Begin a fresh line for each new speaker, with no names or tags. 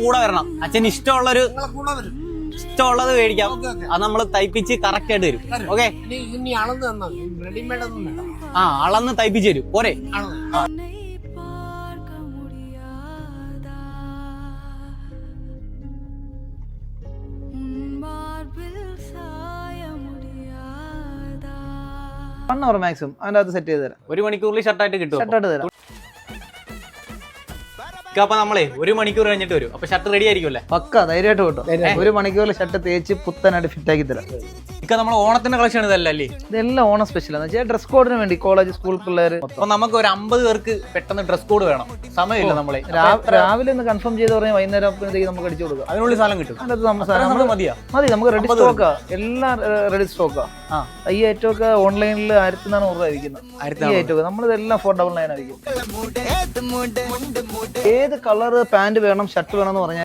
കൂടെ വരണം. അച്ഛന് ഇഷ്ടമുള്ളത് മേടിക്കാം. അത് നമ്മൾ തയ്പ്പിച്ച് കറക്റ്റ് ആയിട്ട് തരും. ഓക്കെ, ആ അളന്ന് തയ്പ്പിച്ച് തരും. പോരെ?
മാക്സിമം അതിന്റെ അകത്ത് സെറ്റ് ചെയ്ത് തരാം.
1 മണിക്കൂറിൽ ഷർട്ടായിട്ട് കിട്ടും.
ഷർട്ടായിട്ട് തരാം.
അപ്പൊ നമ്മളെ 1 മണിക്കൂർ കഴിഞ്ഞിട്ട് വരും. അപ്പൊ ഷർട്ട് റെഡി ആയിരിക്കുമല്ലേ?
പക്ക ധൈര്യമായിട്ട് കിട്ടും. 1 മണിക്കൂറിൽ ഷർട്ട് തേച്ച് പുത്തനായിട്ട് ഫിറ്റ് ആക്കി തരാം.
ഇക്ക നമ്മൾ ഓണത്തിന്റെ കളക്ഷൻ ഇതല്ലേ?
ഇതെല്ലാം ഓണം സ്പെഷ്യൽ ആണ്. ഡ്രസ് കോഡിന് വേണ്ടി കോളേജ് സ്കൂൾ പിള്ളേർ.
അപ്പൊ നമുക്ക് ഒരു 50 പേർക്ക് പെട്ടെന്ന് ഡ്രസ് കോഡ് വേണം. സമയമില്ല. നമ്മളെ
രാവിലെ ഒന്ന് കൺഫേം ചെയ്ത് പറഞ്ഞാൽ വൈകുന്നേരം ആകുമ്പോഴത്തേക്ക് നമുക്ക് അടിച്ചു കൊടുക്കാം.
അതിനുള്ളിൽ സാധനം കിട്ടും.
മതിയാ? മതി, നമുക്ക് റെഡി സ്റ്റോക്കാ. എല്ലാം റെഡി സ്റ്റോക്കാ. ഈ ഐറ്റം ഒക്കെ ഓൺലൈനിൽ 1400 രൂപ ആയിരിക്കുന്നത്. ഈ ഐറ്റം ഒക്കെ നമ്മളിതെല്ലാം 499 ആയിരിക്കും. ഏത് കളർ പാന്റ് വേണം ഷർട്ട് വേണം എന്ന് പറഞ്ഞാൽ